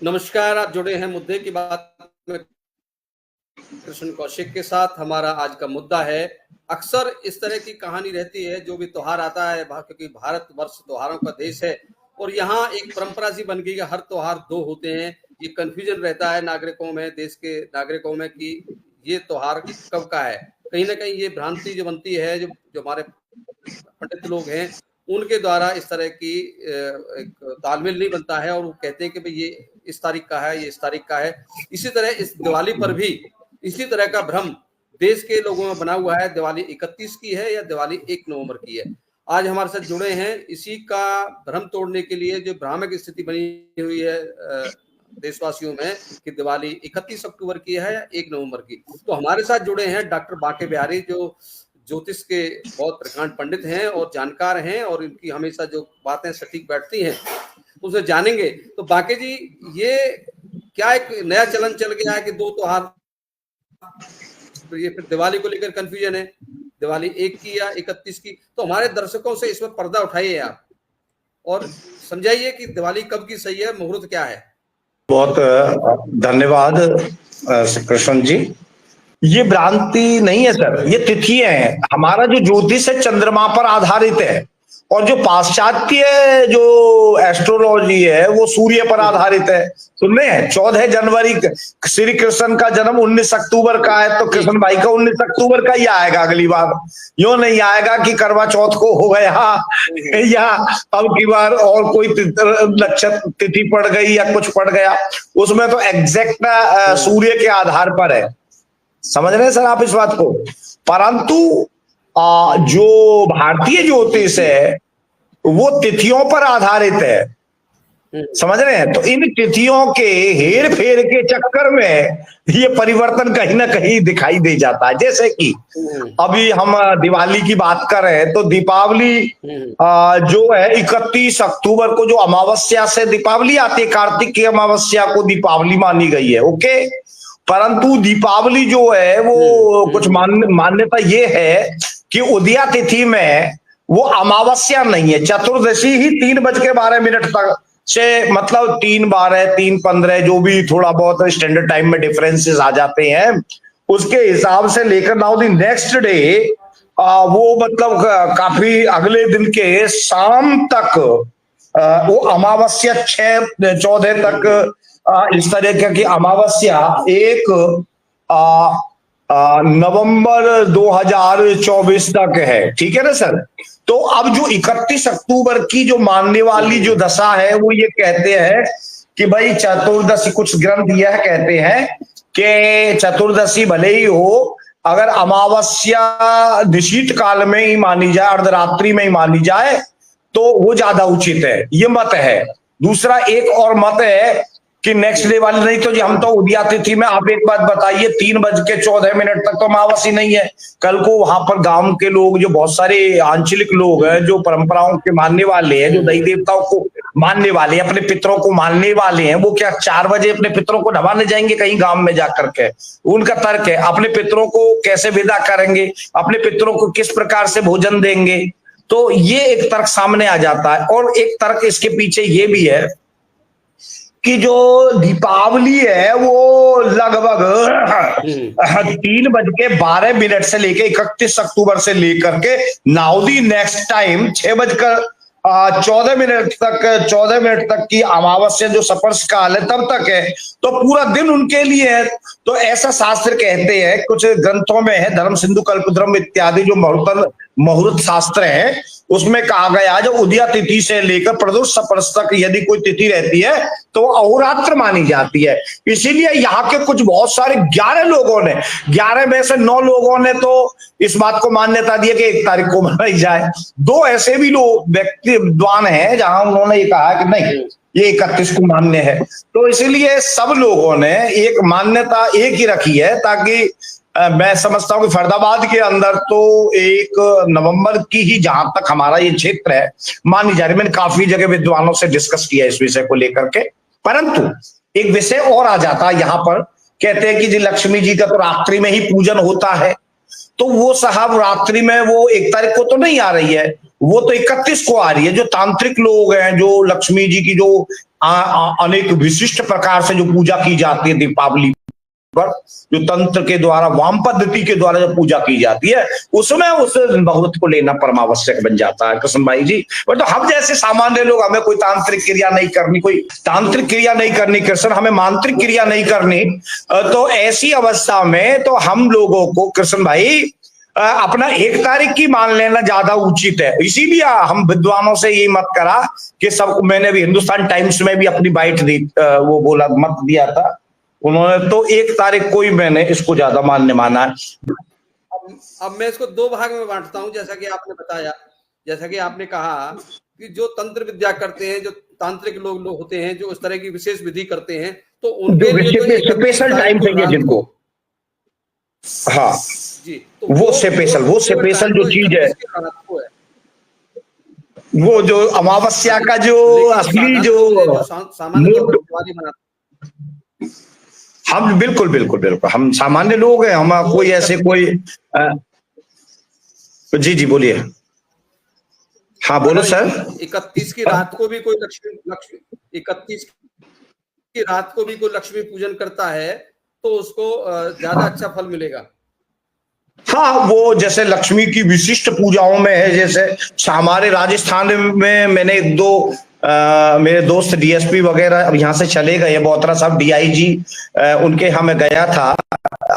नमस्कार, आप जुड़े हैं मुद्दे की बात में कृष्ण कौशिक के साथ। हमारा आज का मुद्दा है, अक्सर इस तरह की कहानी रहती है, जो भी त्योहार आता है, क्योंकि भारत वर्ष त्योहारों का देश है और यहाँ एक परंपरा सी बन गई है, हर त्योहार दो होते हैं। ये कंफ्यूजन रहता है नागरिकों में, देश के नागरिकों में, कि ये त्योहार कब का है। कहीं ना कहीं ये भ्रांति जो बनती है, जो जो हमारे पंडित लोग हैं उनके द्वारा इस तरह की एक तालमेल नहीं बनता है और वो कहते हैं कि भाई ये इस तारीख का है, ये इस तारीख का है। इसी तरह इस दिवाली पर भी इसी तरह का भ्रम देश के लोगों में बना हुआ है। दिवाली 31 की है या दिवाली 1 नवंबर की है। आज हमारे साथ जुड़े हैं इसी का भ्रम तोड़ने के लिए, जो भ्रामक स्थिति बनी हुई है देशवासियों में कि दिवाली 31 अक्टूबर की है या 1 नवंबर की। तो हमारे साथ जुड़े हैं डॉक्टर बांके बिहारी, जो ज्योतिष के बहुत प्रकांड पंडित हैं और जानकार हैं, और इनकी हमेशा जो बातें सटीक बैठती हैं उसे जानेंगे। तो बांके जी, ये क्या एक नया चलन चल गया है कि दो त्योहार, ये फिर दिवाली को लेकर कंफ्यूजन है, दिवाली 1 की या 31 की। तो हमारे दर्शकों से इस पर पर्दा उठाइए आप और समझाइए कि दिवाली कब की सही है, मुहूर्त क्या है। बहुत धन्यवाद कृष्ण जी। ये भ्रांति नहीं है सर, ये तिथियां हैं। हमारा जो ज्योतिष है चंद्रमा पर आधारित है और जो पाश्चात्य जो एस्ट्रोलॉजी है वो सूर्य पर आधारित है। सुन रहे हैं, 14 जनवरी श्री कृष्ण का जन्म 19 अक्टूबर का है, तो कृष्ण भाई का 19 अक्टूबर का ही आएगा अगली बार। यूं नहीं आएगा कि करवा चौथ को हो गया या अब की बार और कोई नक्षत्र तिथि पड़ गई या कुछ पड़ गया। उसमें तो एग्जैक्ट सूर्य के आधार पर है। समझ रहे हैं सर आप इस बात को। परंतु जो भारतीय ज्योतिष है वो तिथियों पर आधारित है। समझ रहे हैं, तो इन तिथियों के हेर फेर के चक्कर में ये परिवर्तन कहीं ना कहीं दिखाई दे जाता है। जैसे कि अभी हम दिवाली की बात कर रहे हैं, तो दीपावली जो है 31 अक्टूबर को जो अमावस्या से दीपावली आती है, कार्तिक की अमावस्या को दीपावली मानी गई है। ओके, परंतु दीपावली जो है वो कुछ मान्यता ये है कि उदया तिथि में वो अमावस्या नहीं है, चतुर्दशी ही 3:12 तक से, मतलब 3:12 3:15 जो भी थोड़ा बहुत स्टैंडर्ड टाइम में डिफरेंसेस आ जाते हैं उसके हिसाब से लेकर नाउ द नेक्स्ट डे वो मतलब काफी अगले दिन के शाम तक वो अमावस्या 6-14 तक इस तरह की अमावस्या 1 नवंबर 2024 तक है। ठीक है ना सर। तो अब जो 31 अक्टूबर की जो मानने वाली जो दशा है वो ये कहते हैं कि भाई चतुर्दशी, कुछ ग्रंथ यह कहते हैं कि चतुर्दशी भले ही हो, अगर अमावस्या निशीत काल में ही मानी जाए, अर्धरात्रि में ही मानी जाए, तो वो ज्यादा उचित है। ये मत है। दूसरा एक और मत है कि नेक्स्ट डे वाली नहीं, तो जी हम तो उदया तिथि में, आप एक बात बताइए, 3:14 तक तो अमावस्या नहीं है। कल को वहां पर गांव के लोग, जो बहुत सारे आंचलिक लोग हैं, जो परंपराओं के मानने वाले हैं, जो देवी देवताओं को मानने वाले हैं, अपने पितरों को मानने वाले हैं, वो क्या 4 बजे अपने पितरों को नवाने जाएंगे कहीं गांव में जाकर के? उनका तर्क है अपने पितरों को कैसे विदा करेंगे, अपने पितरों को किस प्रकार से भोजन देंगे। तो ये एक तर्क सामने आ जाता है। और एक तर्क इसके पीछे ये भी है कि जो दीपावली है वो लगभग 3:12 से लेके 31 अक्टूबर से लेकर के नाउ दी नेक्स्ट टाइम 6:14 तक की अमावस्या जो सपर्श काल है तब तक है, तो पूरा दिन उनके लिए है। तो ऐसा शास्त्र कहते हैं, कुछ ग्रंथों में है, धर्म सिंधु कल्पद्रुम इत्यादि जो मुहूर्त शास्त्र है, उसमें कहा गया जब उदया तिथि से लेकर प्रदोष सपर्श तक यदि कोई तिथि रहती है तो अहोरात्र मानी जाती है। इसीलिए यहाँ के कुछ बहुत सारे 11 लोगों ने, 11 में से 9 लोगों ने तो इस बात को मान्यता दी है कि 1 तारीख को मनाई जाए। 2 ऐसे भी लोग व्यक्ति विद्वान हैं जहां उन्होंने ये कहा कि नहीं, ये 31 को मान्य है। तो इसीलिए सब लोगों ने एक मान्यता एक ही रखी है, ताकि मैं समझता हूं कि फरीदाबाद के अंदर तो 1 नवंबर की ही, जहां तक हमारा ये क्षेत्र है, मानी जा रही। मैंने काफी जगह विद्वानों से डिस्कस किया इस विषय को लेकर के। परंतु एक विषय और आ जाता है यहाँ पर, कहते हैं कि जी लक्ष्मी जी का तो रात्रि में ही पूजन होता है, तो वो साहब रात्रि में वो 1 तारीख को तो नहीं आ रही है, वो तो 31 को आ रही है। जो तांत्रिक लोग हैं, जो लक्ष्मी जी की जो अनेक विशिष्ट प्रकार से जो पूजा की जाती है दीपावली पर, जो तंत्र के द्वारा, वाम पद्धति के द्वारा जो पूजा की जाती है, उसमें उस मुहूर्त को लेना परमावश्यक बन जाता है कृष्ण भाई जी। तो हम जैसे सामान्य लोग, हमें कोई तांत्रिक क्रिया नहीं करनी, कोई तांत्रिक क्रिया नहीं करनी कृष्ण, हमें मांत्रिक क्रिया नहीं करनी। तो ऐसी अवस्था में तो हम लोगों को कृष्ण भाई अपना 1 तारीख की मान लेना ज्यादा उचित है। इसीलिए हम विद्वानों से ये मत करा कि सब, मैंने भी हिंदुस्तान टाइम्स में भी अपनी बाइट दी, वो बोला मत दिया था उन्होंने, तो 1 तारीख को ही मैंने इसको ज्यादा मान्य माना है। अब मैं इसको 2 भाग में बांटता हूं। जैसा कि आपने बताया, जैसा कि आपने कहा कि जो तंत्र विद्या करते हैं, जो तांत्रिक लोग होते हैं, जो इस तरह की विशेष विधि करते हैं, तो उनके लिए तो स्पेशल टाइम चाहिए जिनको, हाँ जी, तो वो स्पेशल जो चीज है, वो जो अमावस्या का जो असली जो सामान्य, हम बिल्कुल बिल्कुल बिल्कुल हम सामान्य लोग हैं, हम कोई ऐसे कोई जी जी बोलिए। हाँ बोलो सर। 31 की रात को भी कोई लक्ष्मी 31 की रात को भी कोई लक्ष्मी पूजन करता है तो उसको ज्यादा अच्छा फल मिलेगा। हाँ, वो जैसे लक्ष्मी की विशिष्ट पूजाओं में है, जैसे हमारे राजस्थान में मैंने 1-2 मेरे दोस्त डीएसपी वगैरह अब यहाँ से चले गए, बोथरा साहब डीआईजी, उनके यहाँ मैं गया था।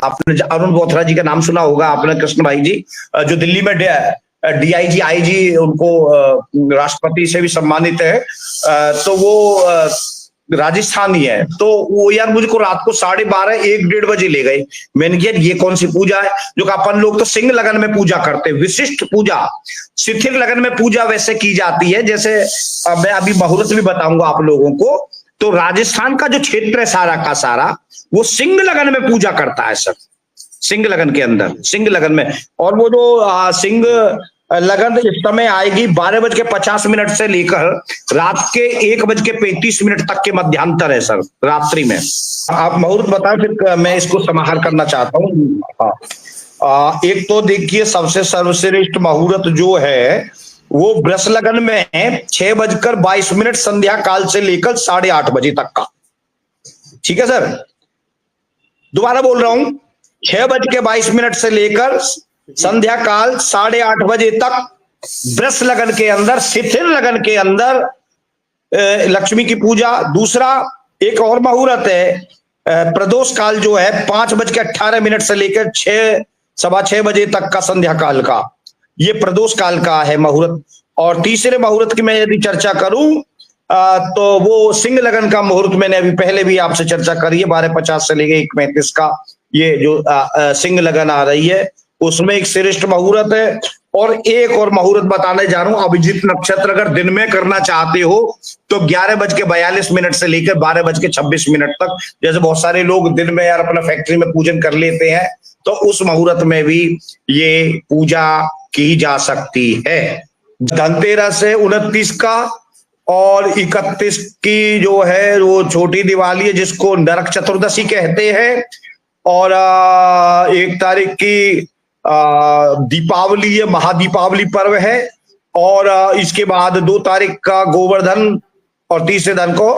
आपने अरुण बोथरा जी का नाम सुना होगा आपने कृष्ण भाई जी, जो दिल्ली में डीआईजी आईजी, उनको राष्ट्रपति से भी सम्मानित है। तो वो राजस्थानी है। तो वो यार मुझको रात को 12:30 1-1:30 बजे ले गए। मैंने कहा ये कौन सी पूजा है, जो कि अपन लोग तो सिंह लगन में पूजा करते हैं, विशिष्ट पूजा शिथिर लगन में पूजा वैसे की जाती है। जैसे मैं अभी मुहूर्त भी बताऊंगा आप लोगों को। तो राजस्थान का जो क्षेत्र है सारा का सारा, वो सिंह लगन में पूजा करता है सर, सिंह लगन के अंदर, सिंह लगन में। और वो जो सिंह लगन इस समय आएगी 12:50 से लेकर रात के 1:35 तक के मध्यांतर है सर, रात्रि में। आप मुहूर्त बताएं, फिर मैं इसको समाहार करना चाहता हूँ। हाँ, एक तो देखिए सबसे सर्वश्रेष्ठ मुहूर्त जो है वो वृष लगन में है, 6:22 संध्या काल से लेकर 8:30 बजे तक का। ठीक है सर, दोबारा बोल रहा हूं, 6:22 से लेकर संध्या काल 8:30 बजे तक वृष लगन के अंदर, शिथिर लगन के अंदर लक्ष्मी की पूजा। दूसरा एक और मुहूर्त है प्रदोष काल जो है 5:18 से लेकर 6:15 बजे तक का संध्या काल का, ये प्रदोष काल का है मुहूर्त। और तीसरे मुहूर्त की मैं यदि चर्चा करूं तो वो सिंह लगन का मुहूर्त मैंने अभी पहले भी आपसे चर्चा करी है, 12:50 से लेकर 1:35 का ये जो सिंह लगन आ रही है, उसमें एक श्रेष्ठ मुहूर्त है। और एक और मुहूर्त बताने जा रहा हूं, अभिजीत नक्षत्र अगर दिन में करना चाहते हो तो 11:42 से लेकर 12:26 तक। जैसे बहुत सारे लोग दिन में यार अपना फैक्ट्री में पूजन कर लेते हैं, तो उस मुहूर्त में भी ये पूजा की जा सकती है। धनतेरस है 29 का, और 31 की जो है वो छोटी दिवाली है जिसको नरक चतुर्दशी कहते हैं। और 1 तारीख की दीपावली है, महादीपावली पर्व है। और इसके बाद 2 तारीख का गोवर्धन, और तीसरे दिन को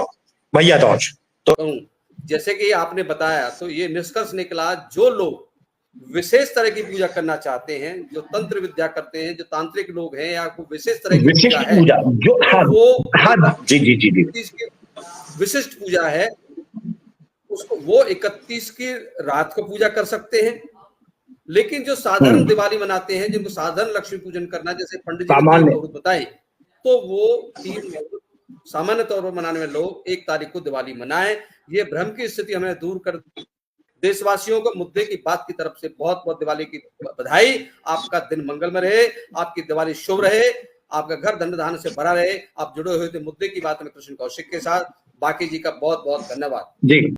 भैया दूज। तो जैसे कि आपने बताया, तो ये निष्कर्ष निकला, जो लोग विशेष तरह की पूजा करना चाहते हैं, जो तंत्र विद्या करते हैं, जो तांत्रिक लोग हैं, या कोई विशेष तरह की पूजा है, जो वो जी जी जी जी विशिष्ट पूजा है, उसको वो 31 की रात को पूजा कर सकते हैं। लेकिन जो साधारण दिवाली मनाते हैं, जिनको साधारण लक्ष्मी पूजन करना, जैसे पंडित जी ने बताई, तो वो 3 सामान्य तौर पर मनाने में लोग 1 तारीख को दिवाली मनाएं। ये भ्रम की स्थिति हमें दूर कर, देशवासियों को मुद्दे की बात की तरफ से बहुत बहुत दिवाली की बधाई। आपका दिन मंगलमय रहे, आपकी दिवाली शुभ रहे, आपका घर धन धान्य से भरा रहे। आप जुड़े हुए थे मुद्दे की बात में कृष्ण कौशिक के साथ। बाकी जी का बहुत बहुत धन्यवाद जी।